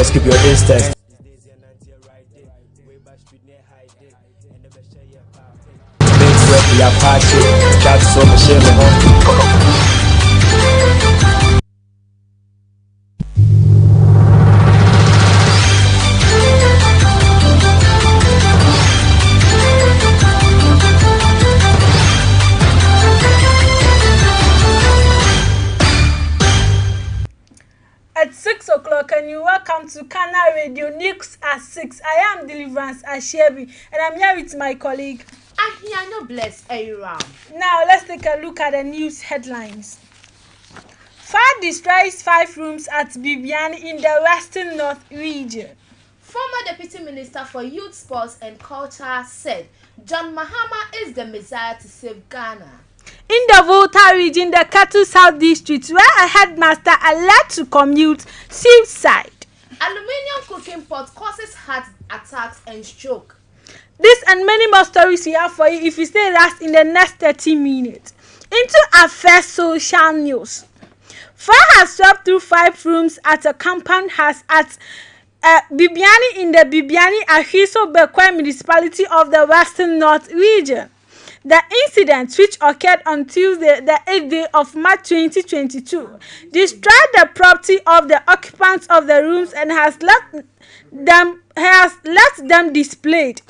just keep your distance. Things where we are party, that's so Michelle. At 6 o'clock, and you welcome to Kana Radio News at 6. I am Deliverance Ashebi, and I'm here with my colleague. Ahiano Bless Aram. Now, let's take a look at the news headlines. Fire destroys 5 rooms at Bibiani in the Western North region. Former Deputy Minister for Youth, Sports and Culture said John Mahama is the Messiah to save Ghana. In the Volta region, the Katu South District, where a headmaster alleged to commute suicide. Aluminium cooking pot causes heart attacks and stroke. This and many more stories we have for you if you stay last in the next 30 minutes. Into our first social news. Fire has swept through 5 rooms at a compound house at Bibiani in the Bibiani Ahiso Bekwe municipality of the Western North region. The incident, which occurred on Tuesday, the 8th day of March 2022, destroyed the property of the occupants of the rooms and has left them displayed.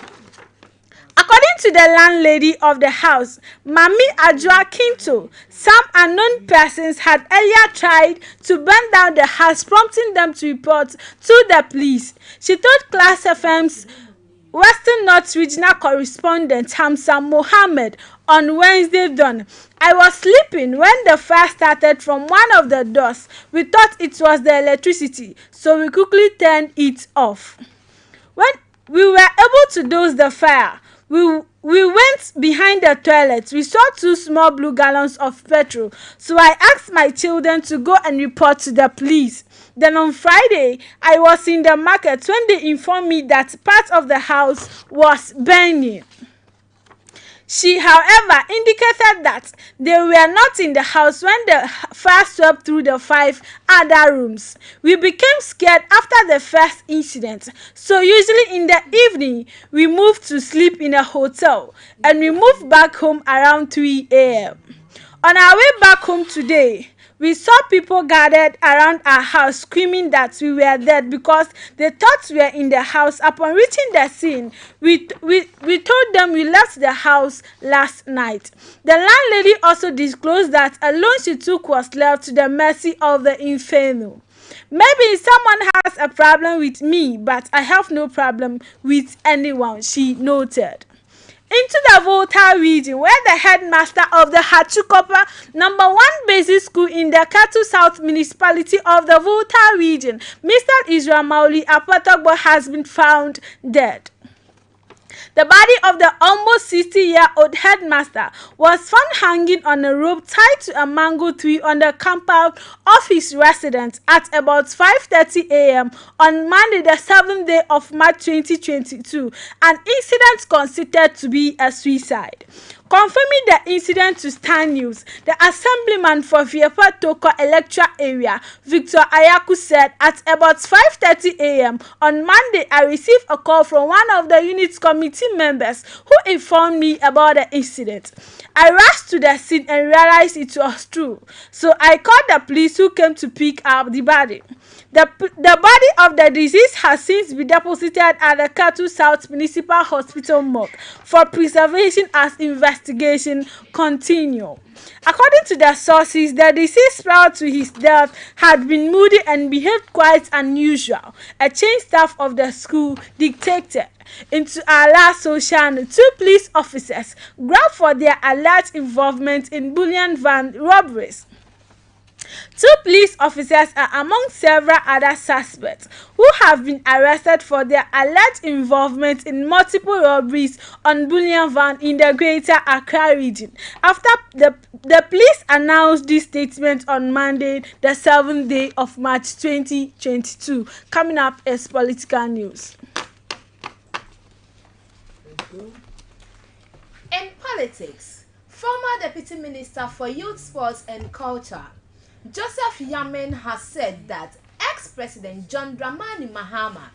According to the landlady of the house, Mami Ajua Kinto, some unknown persons had earlier tried to burn down the house, prompting them to report to the police. She told Class FM's Western North Regional Correspondent Hamza Mohammed on Wednesday dawn, "I was sleeping when the fire started from one of the doors. We thought it was the electricity, so we quickly turned it off. When we were able to douse the fire, we went behind the toilet. We saw 2 small blue gallons of petrol, so I asked my children to go and report to the police. Then on Friday, I was in the market when they informed me that part of the house was burning." She, however, indicated that they were not in the house when the fire swept through the 5 other rooms. "We became scared after the first incident, so usually in the evening, we moved to sleep in a hotel, and we moved back home around 3 a.m. On our way back home today, we saw people gathered around our house screaming that we were dead because they thought we were in the house. Upon reaching the scene, we told them we left the house last night." The landlady also disclosed that a loan she took was left to the mercy of the inferno. "Maybe someone has a problem with me, but I have no problem with anyone," she noted. Into the Volta region, where the headmaster of the Hachukopa No. 1 basic school in the Katu South municipality of the Volta region, Mr. Israel Mauli Apatogbo, has been found dead. The body of the almost 60-year-old headmaster was found hanging on a rope tied to a mango tree on the compound of his residence at about 5:30 a.m. on Monday, the 7th day of March 2022, an incident considered to be a suicide. Confirming the incident to Star News, the assemblyman for Viepa Toko electoral area, Victor Ayaku, said, "At about 5:30 a.m. on Monday, I received a call from one of the unit's committee members who informed me about the incident. I rushed to the scene and realized it was true, so I called the police, who came to pick up the body. The body of the deceased has since been deposited at the Katu South Municipal Hospital morgue for preservation as investigation continue." According to the sources, the deceased prior to his death had been moody and behaved quite unusual, a chain staff of the school dictated. Into our last social news, 2 police officers grabbed for their alleged involvement in bullion van robberies. 2 police officers are among several other suspects who have been arrested for their alleged involvement in multiple robberies on bullion van in the Greater Accra region. After the police announced this statement on Monday, the 7th day of March 2022. Coming up is political news. In politics, former Deputy Minister for Youth, Sports and Culture Joseph Yamin has said that ex-president John Dramani Mahama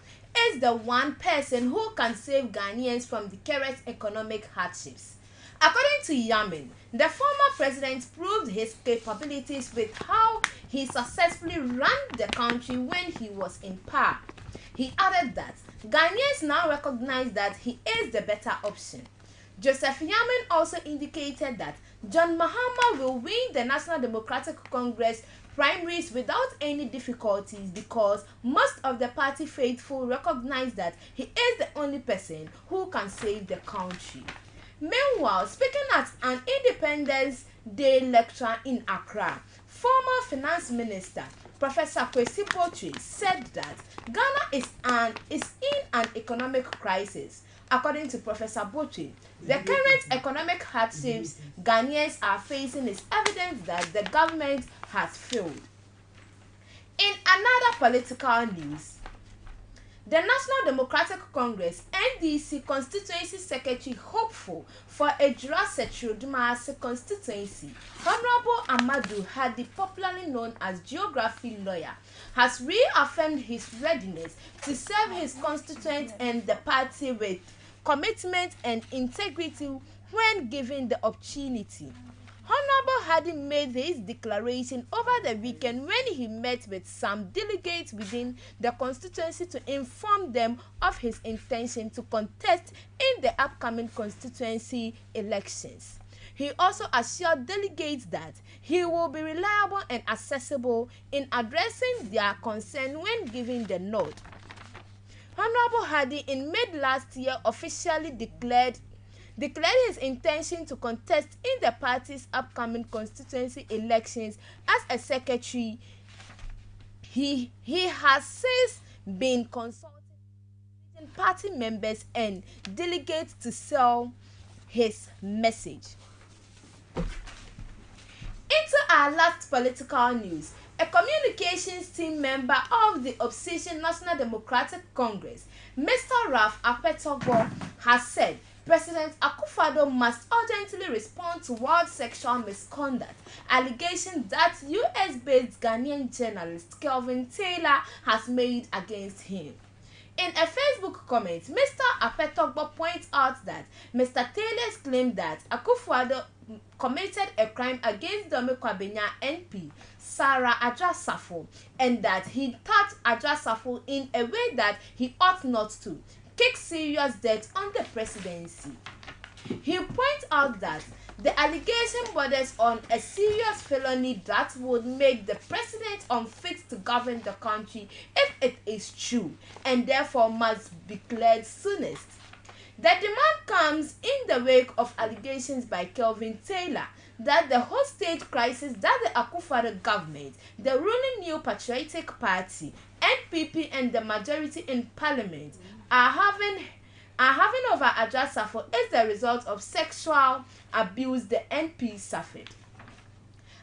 is the one person who can save Ghanaians from the current economic hardships. According to Yamin, the former president proved his capabilities with how he successfully ran the country when he was in power. He added that Ghanaians now recognize that he is the better option. Joseph Yamin also indicated that John Mahama will win the National Democratic Congress primaries without any difficulties because most of the party faithful recognize that he is the only person who can save the country. Meanwhile, speaking at an Independence Day lecture in Accra, former Finance Minister Professor Kwesi Botry said that Ghana is in an economic crisis. According to Professor Botry, the current economic hardships Ghanaians are facing is evidence that the government has failed. In another political news, the National Democratic Congress NDC constituency secretary hopeful for Ejura Setrodumase constituency, Honorable Amadou Hadi, popularly known as geography lawyer, has reaffirmed his readiness to serve his constituents and the party with commitment and integrity when given the opportunity. Honorable Hadi made this declaration over the weekend when he met with some delegates within the constituency to inform them of his intention to contest in the upcoming constituency elections. He also assured delegates that he will be reliable and accessible in addressing their concern when giving the nod. Honorable Hadi in mid last year officially declared his intention to contest in the party's upcoming constituency elections as a secretary. He has since been consulting party members and delegates to sell his message. Into our last political news, a communications team member of the opposition National Democratic Congress, Mr. Ralph Apetogbo, has said President Akufo-Addo must urgently respond to wild sexual misconduct allegations that US-based Ghanaian journalist Kelvin Taylor has made against him. In a Facebook comment, Mr. Apetogbo points out that Mr. Taylor's claim that Akufo-Addo committed a crime against Dome Kwabena NP Sarah Adjah-Safo and that he touched Adjah-Safo in a way that he ought not to, kick serious debt on the presidency. He points out that the allegation borders on a serious felony that would make the president unfit to govern the country if it is true, and therefore must be cleared soonest. The demand comes in the wake of allegations by Kelvin Taylor that the hostage crisis that the Akufo-Addo government, the ruling New Patriotic Party, NPP, and the majority in parliament are having over Adjah-Safo is the result of sexual abuse the NP suffered.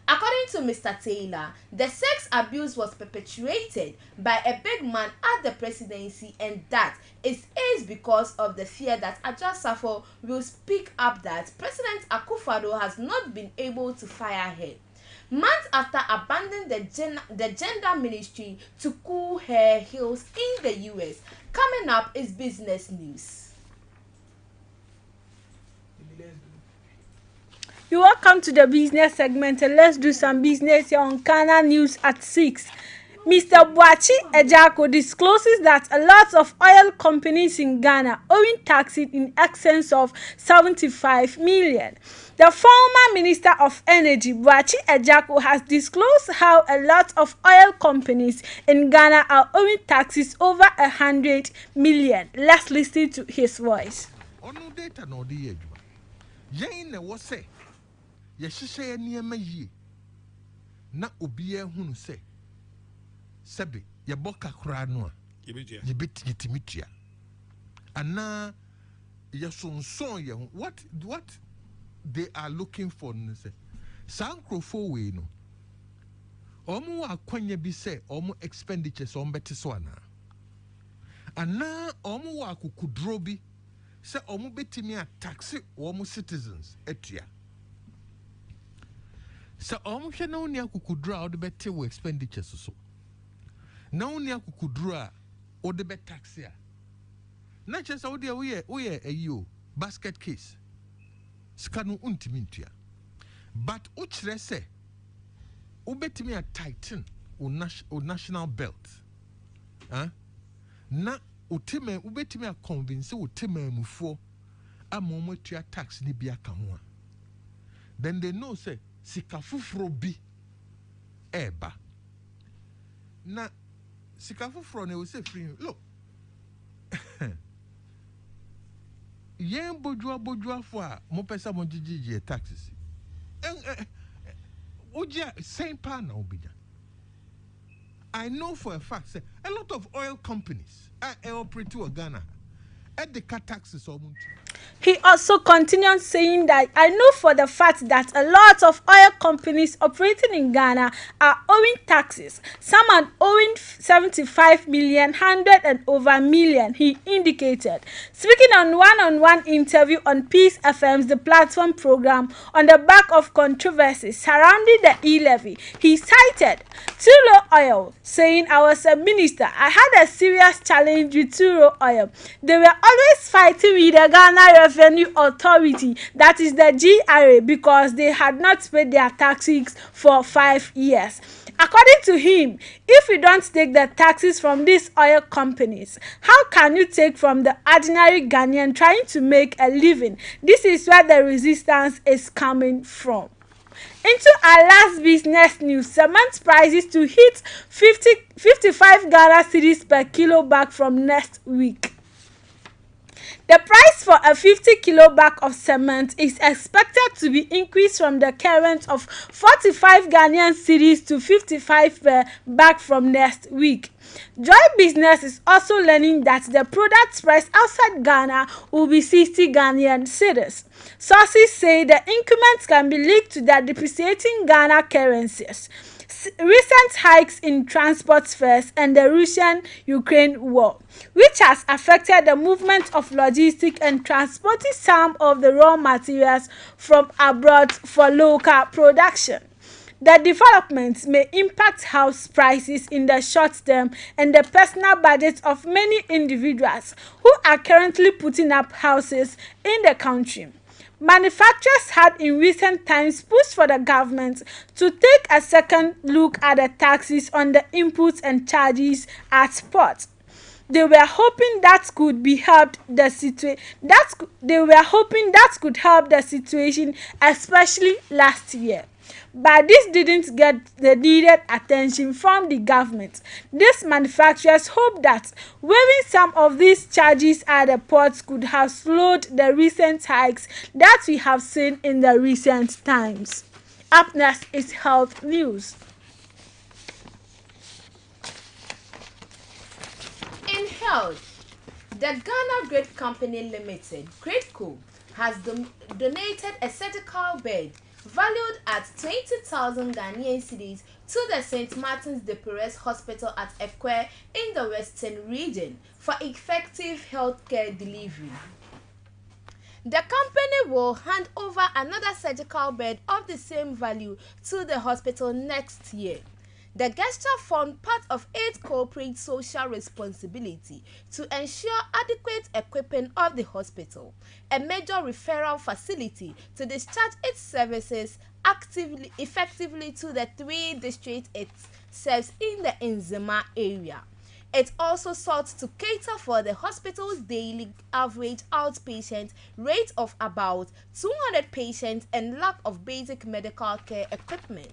According to Mr. Taylor, the sex abuse was perpetrated by a big man at the presidency, and that it is because of the fear that Adjah-Safo will speak up that President Akufo-Addo has not been able to fire her. Months after abandoning the gender ministry to cool her heels in the US. Coming up is business news. You're welcome to the business segment, and let's do some business here on Ghana News at 6. Mr. Boachi Ejako discloses that a lot of oil companies in Ghana owing taxes in excess of 75 million. The former Minister of Energy, Boachi Ejako, has disclosed how a lot of oil companies in Ghana are owing taxes over 100 million. Let's listen to his voice. Na obiye hunu se sebe ye boka kura no ye beti yitimitia ana ye sonson ye what they are looking for no se sankrofo we no omo akwanya bi se omo expenditures on beti so ana omo wa akukudro bi se omo betimi a tax omo citizens etia. So, hwɛ na woni akukudra wo de bɛte wo expenditures so. na wo ne akukuduru a wo de be taxi a na chesa wo de wo ye ayo basket case sika no untimi ntua but wo kire se wo betimi a tighten o national belt na wo betimi a convince wo temamufo ama mo tua tax ni bia ka ho a then they know say sika fufuro bi eba na sika fufuro na we say free look yen bodua fo a mo pesa mo gigi taxes oja same pan na obija. I know for a fact say a lot of oil companies are operate to Ghana at the cut taxes or He also continued saying that I know for the fact that a lot of oil companies operating in Ghana are owing taxes. Some are owing 75 million, 100 and over million, he indicated. Speaking on one-on-one interview on Peace FM's The Platform program on the back of controversies surrounding the e-levy, he cited Tullow Oil, saying, I was a minister. I had a serious challenge with Tullow Oil. They were always fighting with the Ghana Revenue Authority, that is the GRA, because they had not paid their taxes for 5 years. According to him, if you don't take the taxes from these oil companies, how can you take from the ordinary Ghanaian trying to make a living? This is where the resistance is coming from. Into our last business news, cement prices to hit 55 Ghana cedis per kilo bag from next week. The price for a 50 kilo bag of cement is expected to be increased from the current of 45 Ghanaian cedis to 55 per bag from next week. Joy Business is also learning that the product price outside Ghana will be 60 Ghanaian cedis. Sources say the increments can be linked to the depreciating Ghana currencies, recent hikes in transport fares, and the Russian-Ukraine war, which has affected the movement of logistics and transporting some of the raw materials from abroad for local production. The developments may impact house prices in the short term and the personal budgets of many individuals who are currently putting up houses in the country. Manufacturers had in recent times pushed for the government to take a second look at the taxes on the inputs and charges at port. They were hoping that could help the situation, especially last year. But this didn't get the needed attention from the government. These manufacturers hope that waiving some of these charges at the ports could have slowed the recent hikes that we have seen in the recent times. Up next is health news. In health, the Ghana Great Company Limited, GreatCo, has donated a surgical bed valued at 20,000 Ghanaian cedis to the St. Martin's de Porres Hospital at Ekwe in the Western region for effective healthcare delivery. The company will hand over another surgical bed of the same value to the hospital next year. The gesture formed part of its corporate social responsibility to ensure adequate equipping of the hospital, a major referral facility to discharge its services effectively to the 3 districts it serves in the Nzema area. It also sought to cater for the hospital's daily average outpatient rate of about 200 patients and lack of basic medical care equipment.